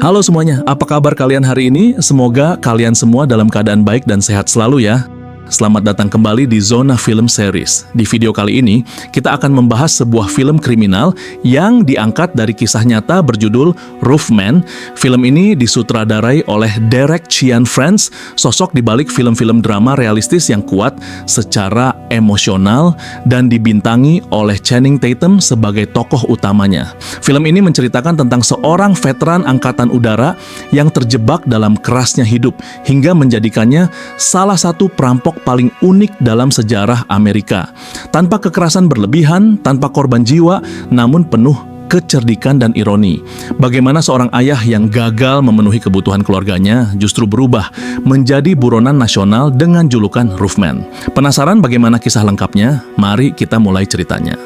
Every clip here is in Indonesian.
Halo semuanya, apa kabar kalian hari ini? Semoga kalian semua dalam keadaan baik dan sehat selalu ya. Selamat datang kembali di Zona Film Series. Di video kali ini, kita akan membahas sebuah film kriminal yang diangkat dari kisah nyata berjudul Roofman. Film ini disutradarai oleh Derek Cianfrance, sosok di balik film-film drama realistis yang kuat secara emosional dan dibintangi oleh Channing Tatum sebagai tokoh utamanya. Film ini menceritakan tentang seorang veteran angkatan udara yang terjebak dalam kerasnya hidup hingga menjadikannya salah satu perampok paling unik dalam sejarah Amerika. Tanpa kekerasan berlebihan, tanpa korban jiwa, namun penuh kecerdikan dan ironi. Bagaimana seorang ayah yang gagal memenuhi kebutuhan keluarganya justru berubah menjadi buronan nasional dengan julukan Roofman. Penasaran bagaimana kisah lengkapnya? Mari kita mulai ceritanya.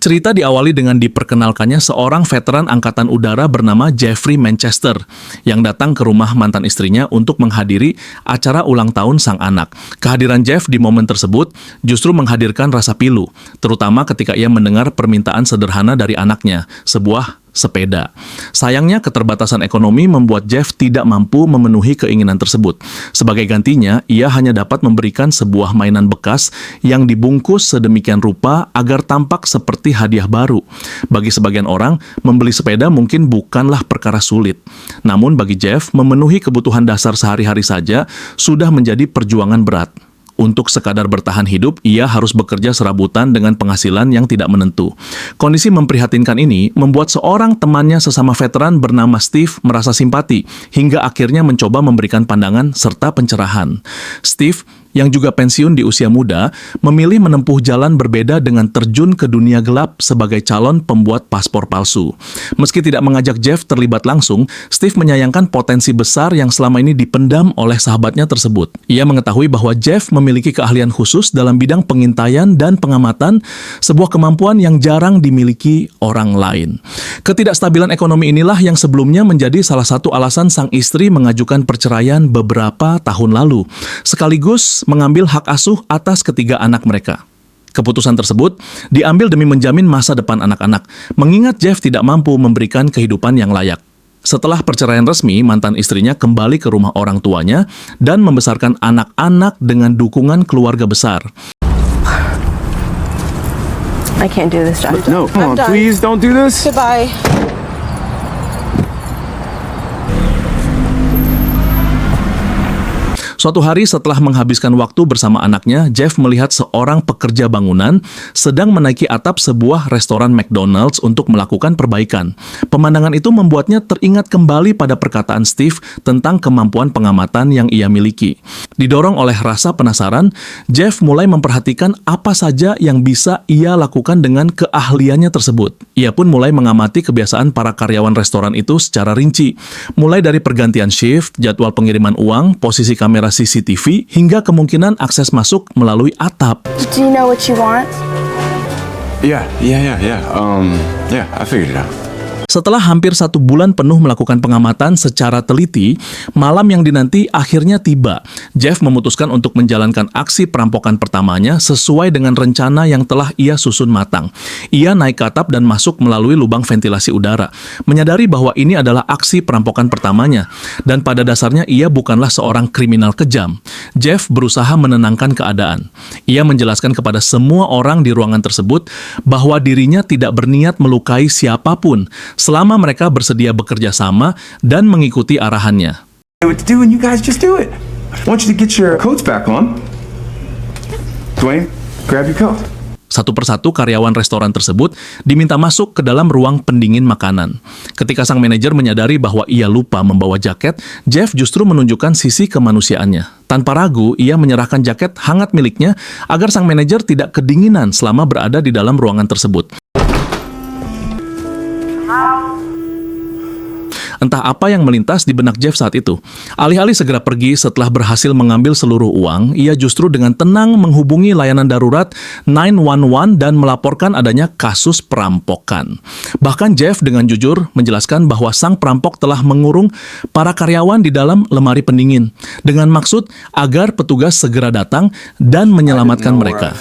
Cerita diawali dengan diperkenalkannya seorang veteran angkatan udara bernama Jeffrey Manchester yang datang ke rumah mantan istrinya untuk menghadiri acara ulang tahun sang anak. Kehadiran Jeff di momen tersebut justru menghadirkan rasa pilu, terutama ketika ia mendengar permintaan sederhana dari anaknya, sebuah sepeda. Sayangnya, keterbatasan ekonomi membuat Jeff tidak mampu memenuhi keinginan tersebut. Sebagai gantinya, ia hanya dapat memberikan sebuah mainan bekas yang dibungkus sedemikian rupa agar tampak seperti hadiah baru. Bagi sebagian orang, membeli sepeda mungkin bukanlah perkara sulit. Namun bagi Jeff, memenuhi kebutuhan dasar sehari-hari saja sudah menjadi perjuangan berat. Untuk sekadar bertahan hidup, ia harus bekerja serabutan dengan penghasilan yang tidak menentu. Kondisi memprihatinkan ini membuat seorang temannya sesama veteran bernama Steve merasa simpati, hingga akhirnya mencoba memberikan pandangan serta pencerahan. Steve, yang juga pensiun di usia muda, memilih menempuh jalan berbeda dengan terjun ke dunia gelap sebagai calon pembuat paspor palsu. Meski tidak mengajak Jeff terlibat langsung, Steve menyayangkan potensi besar yang selama ini dipendam oleh sahabatnya tersebut. Ia mengetahui bahwa Jeff memiliki keahlian khusus dalam bidang pengintaian dan pengamatan, sebuah kemampuan yang jarang dimiliki orang lain. Ketidakstabilan ekonomi inilah yang sebelumnya menjadi salah satu alasan sang istri mengajukan perceraian beberapa tahun lalu, sekaligus mengambil hak asuh atas ketiga anak mereka. Keputusan tersebut diambil demi menjamin masa depan anak-anak, mengingat Jeff tidak mampu memberikan kehidupan yang layak. Setelah perceraian resmi, mantan istrinya kembali ke rumah orang tuanya dan membesarkan anak-anak dengan dukungan keluarga besar. I can't do this, Josh. No, come on, please don't do this. Goodbye. Suatu hari setelah menghabiskan waktu bersama anaknya, Jeff melihat seorang pekerja bangunan sedang menaiki atap sebuah restoran McDonald's untuk melakukan perbaikan. Pemandangan itu membuatnya teringat kembali pada perkataan Steve tentang kemampuan pengamatan yang ia miliki. Didorong oleh rasa penasaran, Jeff mulai memperhatikan apa saja yang bisa ia lakukan dengan keahliannya tersebut. Ia pun mulai mengamati kebiasaan para karyawan restoran itu secara rinci, mulai dari pergantian shift, jadwal pengiriman uang, posisi kamera CCTV, hingga kemungkinan akses masuk melalui atap. Do you know what you want? Yeah, I figured it out. Setelah hampir 1 bulan penuh melakukan pengamatan secara teliti, malam yang dinanti akhirnya tiba. Jeff memutuskan untuk menjalankan aksi perampokan pertamanya sesuai dengan rencana yang telah ia susun matang. Ia naik ke atap dan masuk melalui lubang ventilasi udara, menyadari bahwa ini adalah aksi perampokan pertamanya, dan pada dasarnya ia bukanlah seorang kriminal kejam. Jeff berusaha menenangkan keadaan. Ia menjelaskan kepada semua orang di ruangan tersebut bahwa dirinya tidak berniat melukai siapapun, selama mereka bersedia bekerja sama dan mengikuti arahannya. What to do and you guys just do it. I want you to get your coats back on. Dwayne, grab your coat. Satu persatu karyawan restoran tersebut diminta masuk ke dalam ruang pendingin makanan. Ketika sang manajer menyadari bahwa ia lupa membawa jaket, Jeff justru menunjukkan sisi kemanusiaannya. Tanpa ragu, ia menyerahkan jaket hangat miliknya agar sang manajer tidak kedinginan selama berada di dalam ruangan tersebut. Entah apa yang melintas di benak Jeff saat itu. Alih-alih segera pergi setelah berhasil mengambil seluruh uang, ia justru dengan tenang menghubungi layanan darurat 911 dan melaporkan adanya kasus perampokan. Bahkan Jeff dengan jujur menjelaskan bahwa sang perampok telah mengurung para karyawan di dalam lemari pendingin dengan maksud agar petugas segera datang dan menyelamatkan mereka.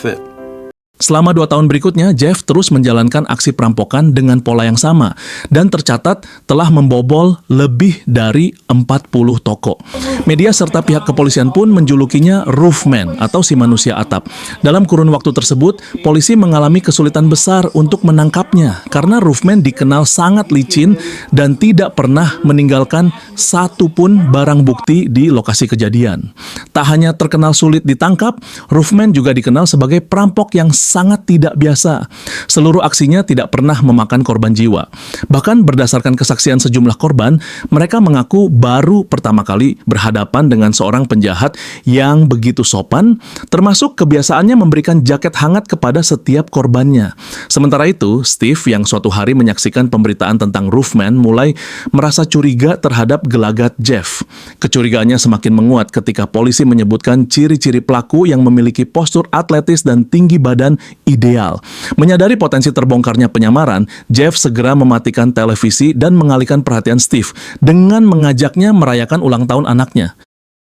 Selama 2 tahun berikutnya, Jeff terus menjalankan aksi perampokan dengan pola yang sama dan tercatat telah membobol lebih dari 40 toko. Media serta pihak kepolisian pun menjulukinya Roofman atau si manusia atap. Dalam kurun waktu tersebut, polisi mengalami kesulitan besar untuk menangkapnya karena Roofman dikenal sangat licin dan tidak pernah meninggalkan satu pun barang bukti di lokasi kejadian. Tak hanya terkenal sulit ditangkap, Roofman juga dikenal sebagai perampok yang sangat tidak biasa. Seluruh aksinya tidak pernah memakan korban jiwa. Bahkan berdasarkan kesaksian sejumlah korban, mereka mengaku baru pertama kali berhadapan dengan seorang penjahat yang begitu sopan, termasuk kebiasaannya memberikan jaket hangat kepada setiap korbannya. Sementara itu, Steve yang suatu hari menyaksikan pemberitaan tentang Roofman mulai merasa curiga terhadap gelagat Jeff. Kecurigaannya semakin menguat ketika polisi menyebutkan ciri-ciri pelaku yang memiliki postur atletis dan tinggi badan ideal. Menyadari potensi terbongkarnya penyamaran, Jeff segera mematikan televisi dan mengalihkan perhatian Steve dengan mengajaknya merayakan ulang tahun anaknya.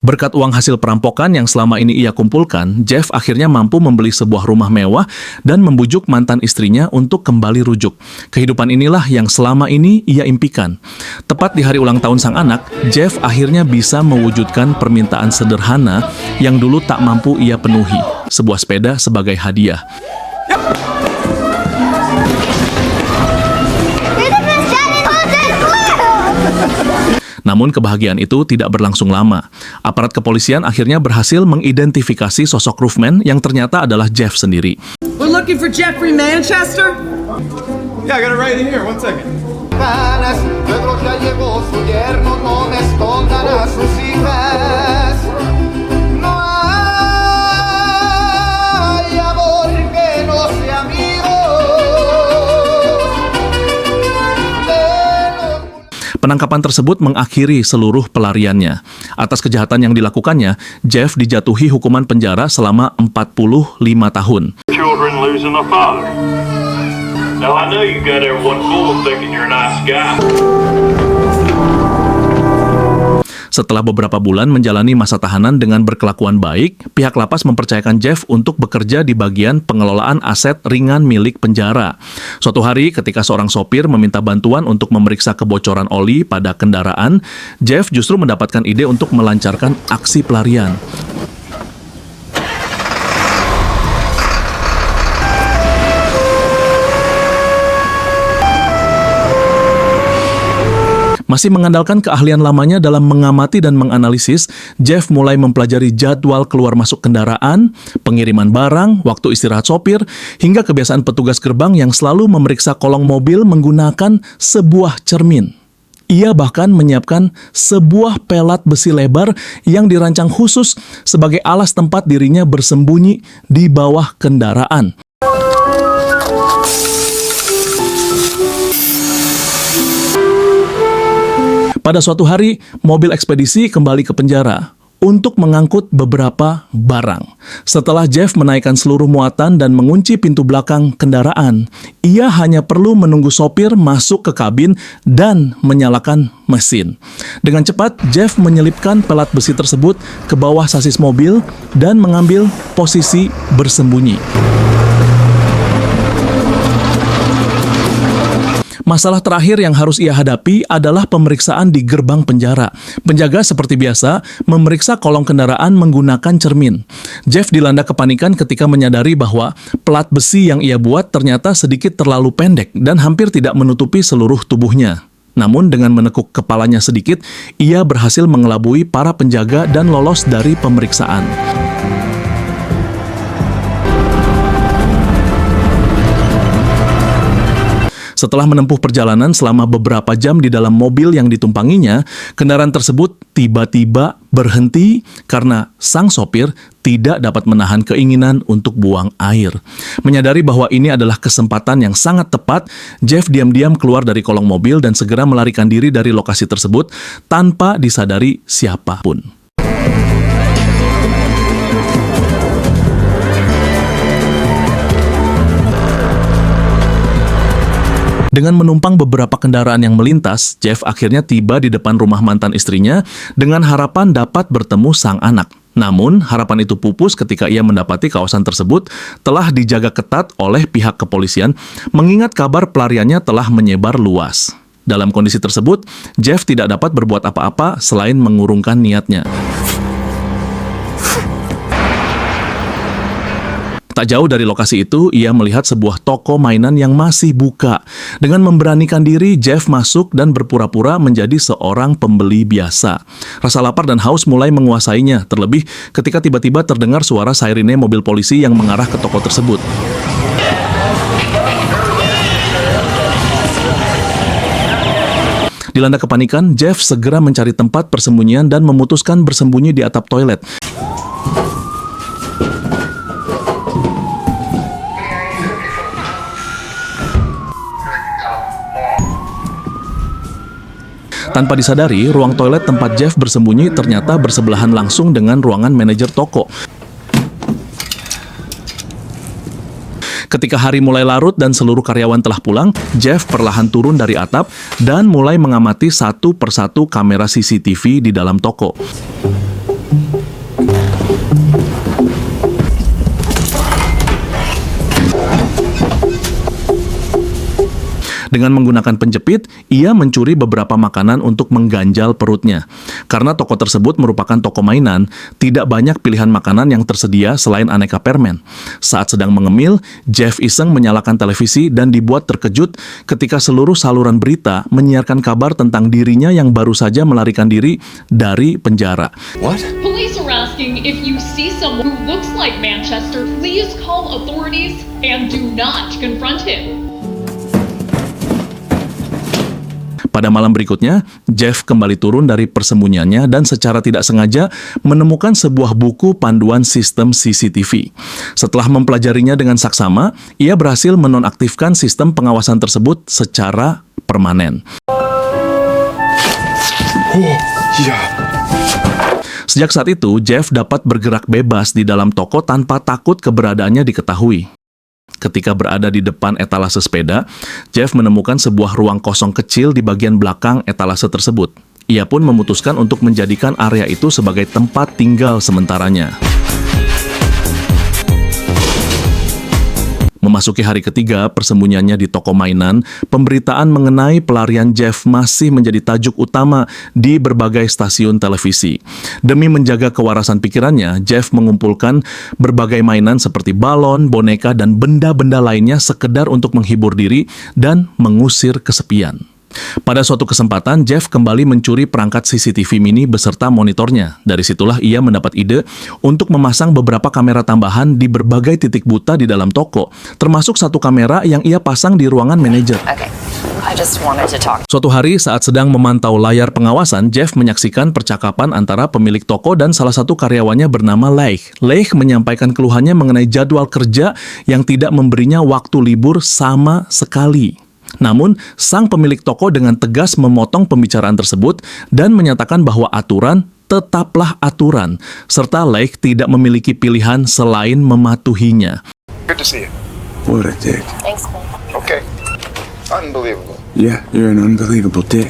Berkat uang hasil perampokan yang selama ini ia kumpulkan, Jeff akhirnya mampu membeli sebuah rumah mewah dan membujuk mantan istrinya untuk kembali rujuk. Kehidupan inilah yang selama ini ia impikan. Tepat di hari ulang tahun sang anak, Jeff akhirnya bisa mewujudkan permintaan sederhana yang dulu tak mampu ia penuhi, sebuah sepeda sebagai hadiah. Namun kebahagiaan itu tidak berlangsung lama. Aparat kepolisian akhirnya berhasil mengidentifikasi sosok Roofman yang ternyata adalah Jeff sendiri. We're looking for Jeffrey Manchester. Yeah, I got it right in here. 1 second. Pedro ya llegó su yerno, no me escondan a sus hijas. No hay amor que no sea amigo. Penangkapan tersebut mengakhiri seluruh pelariannya. Atas kejahatan yang dilakukannya, Jeff dijatuhi hukuman penjara selama 45 tahun. Children losing a father. Now I know you got everyone fooled thinking you're a nice guy. Setelah beberapa bulan menjalani masa tahanan dengan berkelakuan baik, pihak lapas mempercayakan Jeff untuk bekerja di bagian pengelolaan aset ringan milik penjara. Suatu hari ketika seorang sopir meminta bantuan untuk memeriksa kebocoran oli pada kendaraan, Jeff justru mendapatkan ide untuk melancarkan aksi pelarian. Masih mengandalkan keahlian lamanya dalam mengamati dan menganalisis, Jeff mulai mempelajari jadwal keluar masuk kendaraan, pengiriman barang, waktu istirahat sopir, hingga kebiasaan petugas gerbang yang selalu memeriksa kolong mobil menggunakan sebuah cermin. Ia bahkan menyiapkan sebuah pelat besi lebar yang dirancang khusus sebagai alas tempat dirinya bersembunyi di bawah kendaraan. Pada suatu hari, mobil ekspedisi kembali ke penjara untuk mengangkut beberapa barang. Setelah Jeff menaikkan seluruh muatan dan mengunci pintu belakang kendaraan, ia hanya perlu menunggu sopir masuk ke kabin dan menyalakan mesin. Dengan cepat, Jeff menyelipkan pelat besi tersebut ke bawah sasis mobil dan mengambil posisi bersembunyi. Masalah terakhir yang harus ia hadapi adalah pemeriksaan di gerbang penjara. Penjaga seperti biasa memeriksa kolong kendaraan menggunakan cermin. Jeff dilanda kepanikan ketika menyadari bahwa pelat besi yang ia buat ternyata sedikit terlalu pendek dan hampir tidak menutupi seluruh tubuhnya. Namun dengan menekuk kepalanya sedikit, ia berhasil mengelabui para penjaga dan lolos dari pemeriksaan. Setelah menempuh perjalanan selama beberapa jam di dalam mobil yang ditumpanginya, kendaraan tersebut tiba-tiba berhenti karena sang sopir tidak dapat menahan keinginan untuk buang air. Menyadari bahwa ini adalah kesempatan yang sangat tepat, Jeff diam-diam keluar dari kolong mobil dan segera melarikan diri dari lokasi tersebut tanpa disadari siapapun. Dengan menumpang beberapa kendaraan yang melintas, Jeff akhirnya tiba di depan rumah mantan istrinya dengan harapan dapat bertemu sang anak. Namun, harapan itu pupus ketika ia mendapati kawasan tersebut telah dijaga ketat oleh pihak kepolisian, mengingat kabar pelariannya telah menyebar luas. Dalam kondisi tersebut, Jeff tidak dapat berbuat apa-apa selain mengurungkan niatnya. Tak jauh dari lokasi itu, ia melihat sebuah toko mainan yang masih buka. Dengan memberanikan diri, Jeff masuk dan berpura-pura menjadi seorang pembeli biasa. Rasa lapar dan haus mulai menguasainya, terlebih ketika tiba-tiba terdengar suara sirene mobil polisi yang mengarah ke toko tersebut. Dilanda kepanikan, Jeff segera mencari tempat persembunyian dan memutuskan bersembunyi di atap toilet. Tanpa disadari, ruang toilet tempat Jeff bersembunyi ternyata bersebelahan langsung dengan ruangan manajer toko. Ketika hari mulai larut dan seluruh karyawan telah pulang, Jeff perlahan turun dari atap dan mulai mengamati satu persatu kamera CCTV di dalam toko. Dengan menggunakan penjepit, ia mencuri beberapa makanan untuk mengganjal perutnya. Karena toko tersebut merupakan toko mainan, tidak banyak pilihan makanan yang tersedia selain aneka permen. Saat sedang mengemil, Jeff iseng menyalakan televisi dan dibuat terkejut ketika seluruh saluran berita menyiarkan kabar tentang dirinya yang baru saja melarikan diri dari penjara. What? Police are asking if you see someone who looks like Manchester, please call authorities and do not confront him. Pada malam berikutnya, Jeff kembali turun dari persembunyiannya dan secara tidak sengaja menemukan sebuah buku panduan sistem CCTV. Setelah mempelajarinya dengan saksama, ia berhasil menonaktifkan sistem pengawasan tersebut secara permanen. Sejak saat itu, Jeff dapat bergerak bebas di dalam toko tanpa takut keberadaannya diketahui. Ketika berada di depan etalase sepeda, Jeff menemukan sebuah ruang kosong kecil di bagian belakang etalase tersebut. Ia pun memutuskan untuk menjadikan area itu sebagai tempat tinggal sementaranya. Memasuki hari ketiga persembunyiannya di toko mainan, pemberitaan mengenai pelarian Jeff masih menjadi tajuk utama di berbagai stasiun televisi. Demi menjaga kewarasan pikirannya, Jeff mengumpulkan berbagai mainan seperti balon, boneka, dan benda-benda lainnya sekedar untuk menghibur diri dan mengusir kesepian. Pada suatu kesempatan, Jeff kembali mencuri perangkat CCTV mini beserta monitornya. Dari situlah ia mendapat ide untuk memasang beberapa kamera tambahan di berbagai titik buta di dalam toko, termasuk satu kamera yang ia pasang di ruangan manajer. Okay. I just wanted to talk. Suatu hari saat sedang memantau layar pengawasan, Jeff menyaksikan percakapan antara pemilik toko dan salah satu karyawannya bernama Leigh. Leigh menyampaikan keluhannya mengenai jadwal kerja yang tidak memberinya waktu libur sama sekali. Namun, sang pemilik toko dengan tegas memotong pembicaraan tersebut dan menyatakan bahwa aturan tetaplah aturan, serta Leigh tidak memiliki pilihan selain mematuhinya. Good to see you. What a dick. Thanks, man. Okay. Unbelievable. Yeah, you're an unbelievable dick.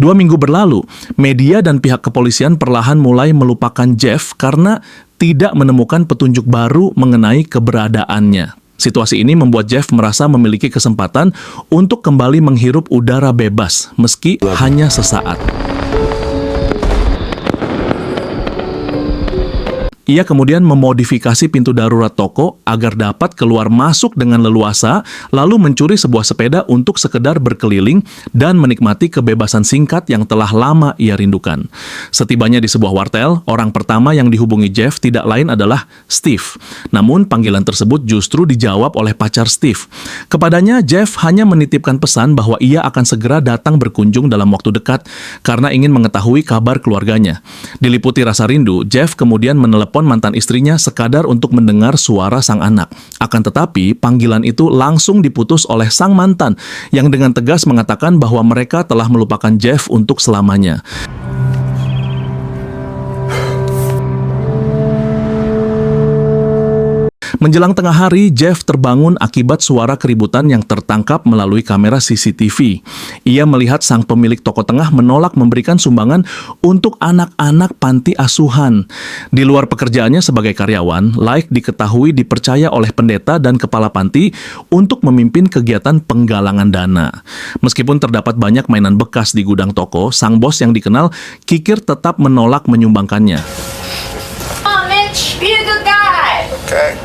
2 minggu berlalu, media dan pihak kepolisian perlahan mulai melupakan Jeff karena tidak menemukan petunjuk baru mengenai keberadaannya. Situasi ini membuat Jeff merasa memiliki kesempatan untuk kembali menghirup udara bebas, meski hanya sesaat. Ia kemudian memodifikasi pintu darurat toko agar dapat keluar masuk dengan leluasa, lalu mencuri sebuah sepeda untuk sekedar berkeliling dan menikmati kebebasan singkat yang telah lama ia rindukan. Setibanya di sebuah wartel, orang pertama yang dihubungi Jeff tidak lain adalah Steve. Namun panggilan tersebut justru dijawab oleh pacar Steve. Kepadanya, Jeff hanya menitipkan pesan bahwa ia akan segera datang berkunjung dalam waktu dekat karena ingin mengetahui kabar keluarganya. Diliputi rasa rindu, Jeff kemudian menelepon mantan istrinya sekadar untuk mendengar suara sang anak. Akan tetapi, panggilan itu langsung diputus oleh sang mantan yang dengan tegas mengatakan bahwa mereka telah melupakan Jeff untuk selamanya. Menjelang tengah hari, Jeff terbangun akibat suara keributan yang tertangkap melalui kamera CCTV. Ia melihat sang pemilik toko tengah menolak memberikan sumbangan untuk anak-anak panti asuhan. Di luar pekerjaannya sebagai karyawan, Laik diketahui dipercaya oleh pendeta dan kepala panti untuk memimpin kegiatan penggalangan dana. Meskipun terdapat banyak mainan bekas di gudang toko, sang bos yang dikenal kikir tetap menolak menyumbangkannya. Oh, Mitch, be a good guy. Okay.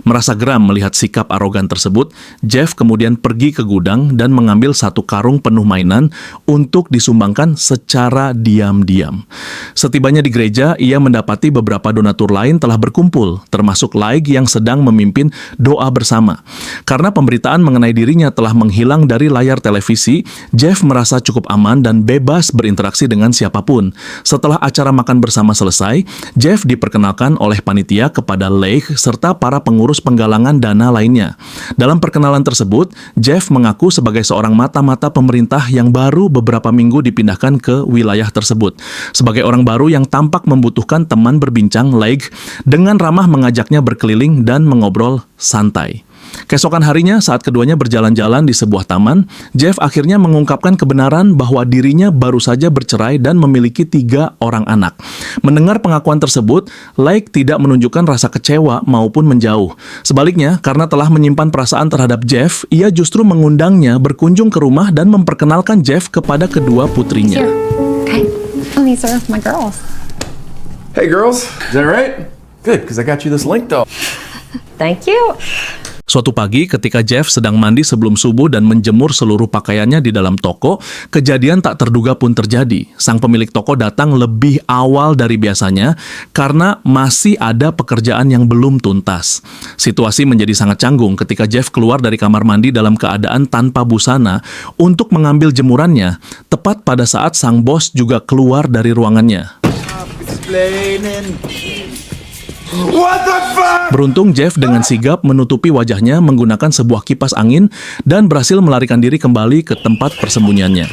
Merasa geram melihat sikap arogan tersebut, Jeff kemudian pergi ke gudang dan mengambil satu karung penuh mainan untuk disumbangkan secara diam-diam. Setibanya di gereja, ia mendapati beberapa donatur lain telah berkumpul, termasuk Laik yang sedang memimpin doa bersama. Karena pemberitaan mengenai dirinya telah menghilang dari layar televisi, Jeff merasa cukup aman dan bebas berinteraksi dengan siapapun. Setelah acara makan bersama selesai, Jeff diperkenalkan oleh panitia kepada Laik serta para pengurus penggalangan dana lainnya. Dalam perkenalan tersebut, Jeff mengaku sebagai seorang mata-mata pemerintah yang baru beberapa minggu dipindahkan ke wilayah tersebut. Sebagai orang baru yang tampak membutuhkan teman berbincang, Laik dengan ramah mengajaknya berkeliling dan mengobrol santai. Keesokan harinya, saat keduanya berjalan-jalan di sebuah taman, Jeff akhirnya mengungkapkan kebenaran bahwa dirinya baru saja bercerai dan memiliki 3 orang anak. Mendengar pengakuan tersebut, Laik tidak menunjukkan rasa kecewa maupun menjauh. Sebaliknya, karena telah menyimpan perasaan terhadap Jeff, ia justru mengundangnya berkunjung ke rumah dan memperkenalkan Jeff kepada kedua putrinya. Okay. Oh, these are my girls. Hey, girls. Is that right? Good, because I got you this link, though. Thank you. Suatu pagi ketika Jeff sedang mandi sebelum subuh dan menjemur seluruh pakaiannya di dalam toko, kejadian tak terduga pun terjadi. Sang pemilik toko datang lebih awal dari biasanya karena masih ada pekerjaan yang belum tuntas. Situasi menjadi sangat canggung ketika Jeff keluar dari kamar mandi dalam keadaan tanpa busana untuk mengambil jemurannya, tepat pada saat sang bos juga keluar dari ruangannya. What the fuck? Beruntung Jeff dengan sigap menutupi wajahnya menggunakan sebuah kipas angin dan berhasil melarikan diri kembali ke tempat persembunyiannya.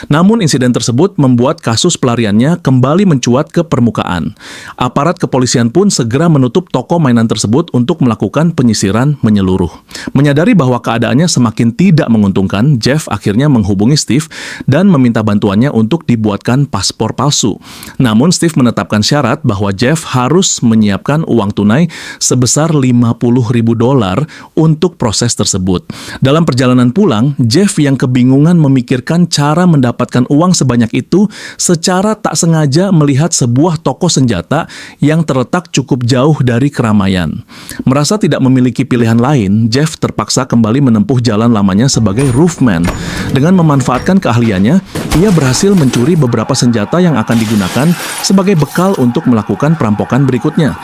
Namun insiden tersebut membuat kasus pelariannya kembali mencuat ke permukaan. Aparat kepolisian pun segera menutup toko mainan tersebut untuk melakukan penyisiran menyeluruh. Menyadari bahwa keadaannya semakin tidak menguntungkan, Jeff akhirnya menghubungi Steve dan meminta bantuannya untuk dibuatkan paspor palsu. Namun Steve menetapkan syarat bahwa Jeff harus menyiapkan uang tunai sebesar $50.000 untuk proses tersebut. Dalam perjalanan pulang, Jeff yang kebingungan memikirkan cara mendapatkan uang sebanyak itu secara tak sengaja melihat sebuah toko senjata yang terletak cukup jauh dari keramaian. Merasa tidak memiliki pilihan lain, Jeff terpaksa kembali menempuh jalan lamanya sebagai roofman. Dengan memanfaatkan keahliannya, ia berhasil mencuri beberapa senjata yang akan digunakan sebagai bekal untuk melakukan perampokan berikutnya.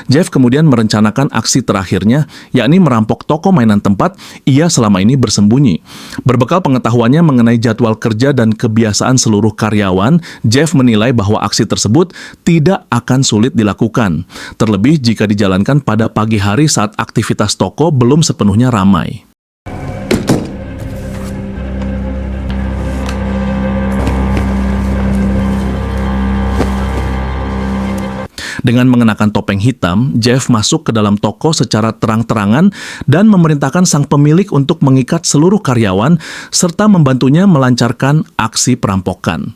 Jeff kemudian merencanakan aksi terakhirnya, yakni merampok toko mainan tempat ia selama ini bersembunyi. Berbekal pengetahuannya mengenai jadwal kerja dan kebiasaan seluruh karyawan, Jeff menilai bahwa aksi tersebut tidak akan sulit dilakukan. Terlebih jika dijalankan pada pagi hari saat aktivitas toko belum sepenuhnya ramai. Dengan mengenakan topeng hitam, Jeff masuk ke dalam toko secara terang-terangan dan memerintahkan sang pemilik untuk mengikat seluruh karyawan serta membantunya melancarkan aksi perampokan.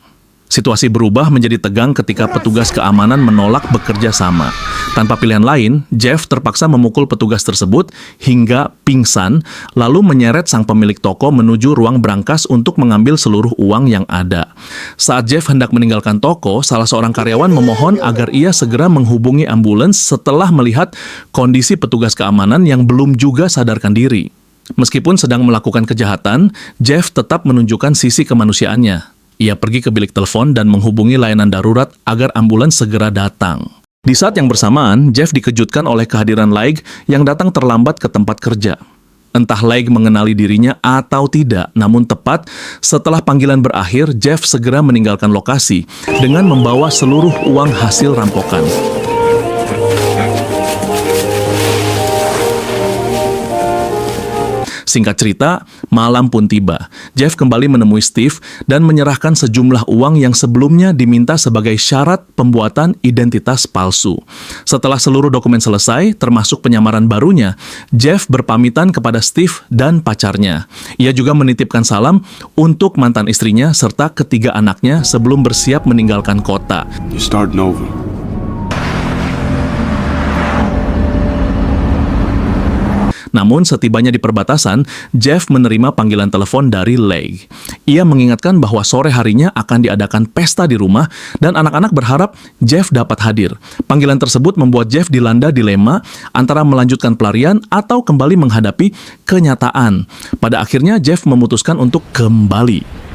Situasi berubah menjadi tegang ketika petugas keamanan menolak bekerja sama. Tanpa pilihan lain, Jeff terpaksa memukul petugas tersebut hingga pingsan, lalu menyeret sang pemilik toko menuju ruang brankas untuk mengambil seluruh uang yang ada. Saat Jeff hendak meninggalkan toko, salah seorang karyawan memohon agar ia segera menghubungi ambulans setelah melihat kondisi petugas keamanan yang belum juga sadarkan diri. Meskipun sedang melakukan kejahatan, Jeff tetap menunjukkan sisi kemanusiaannya. Ia pergi ke bilik telepon dan menghubungi layanan darurat agar ambulans segera datang. Di saat yang bersamaan, Jeff dikejutkan oleh kehadiran Laig yang datang terlambat ke tempat kerja. Entah Laig mengenali dirinya atau tidak, namun tepat setelah panggilan berakhir, Jeff segera meninggalkan lokasi dengan membawa seluruh uang hasil rampokan. Singkat cerita, malam pun tiba. Jeff kembali menemui Steve dan menyerahkan sejumlah uang yang sebelumnya diminta sebagai syarat pembuatan identitas palsu. Setelah seluruh dokumen selesai, termasuk penyamaran barunya, Jeff berpamitan kepada Steve dan pacarnya. Ia juga menitipkan salam untuk mantan istrinya serta ketiga anaknya sebelum bersiap meninggalkan kota. You're starting over. Namun setibanya di perbatasan, Jeff menerima panggilan telepon dari Laig. Ia mengingatkan bahwa sore harinya akan diadakan pesta di rumah dan anak-anak berharap Jeff dapat hadir. Panggilan tersebut membuat Jeff dilanda dilema antara melanjutkan pelarian atau kembali menghadapi kenyataan. Pada akhirnya Jeff memutuskan untuk kembali.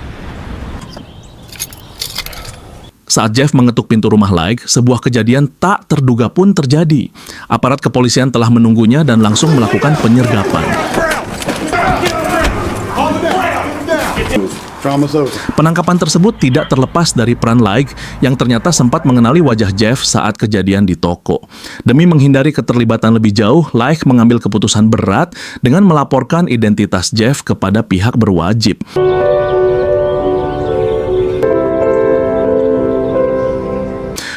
Saat Jeff mengetuk pintu rumah Laig, sebuah kejadian tak terduga pun terjadi. Aparat kepolisian telah menunggunya dan langsung melakukan penyergapan. Penangkapan tersebut tidak terlepas dari peran Laig yang ternyata sempat mengenali wajah Jeff saat kejadian di toko. Demi menghindari keterlibatan lebih jauh, Laig mengambil keputusan berat dengan melaporkan identitas Jeff kepada pihak berwajib.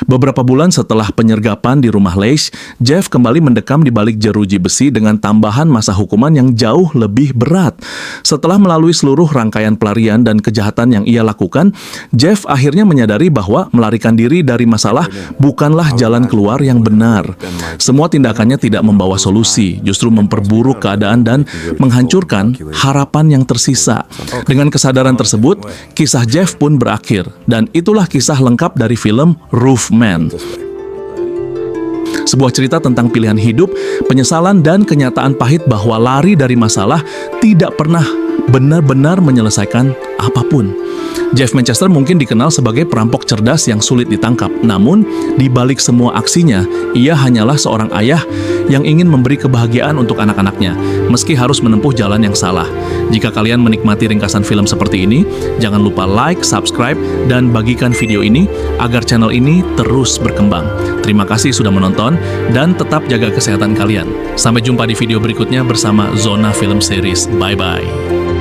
Beberapa bulan setelah penyergapan di rumah Leish, Jeff kembali mendekam di balik jeruji besi dengan tambahan masa hukuman yang jauh lebih berat. Setelah melalui seluruh rangkaian pelarian dan kejahatan yang ia lakukan, Jeff akhirnya menyadari bahwa melarikan diri dari masalah bukanlah jalan keluar yang benar. Semua tindakannya tidak membawa solusi, justru memperburuk keadaan dan menghancurkan harapan yang tersisa. Dengan kesadaran tersebut, kisah Jeff pun berakhir, dan itulah kisah lengkap dari film Roof Man. Sebuah cerita tentang pilihan hidup, penyesalan, dan kenyataan pahit bahwa lari dari masalah tidak pernah benar-benar menyelesaikan apapun. Jeff Manchester mungkin dikenal sebagai perampok cerdas yang sulit ditangkap. Namun, di balik semua aksinya, ia hanyalah seorang ayah yang ingin memberi kebahagiaan untuk anak-anaknya, meski harus menempuh jalan yang salah. Jika kalian menikmati ringkasan film seperti ini, jangan lupa like, subscribe, dan bagikan video ini agar channel ini terus berkembang. Terima kasih sudah menonton, dan tetap jaga kesehatan kalian. Sampai jumpa di video berikutnya bersama Zona Film Series. Bye-bye.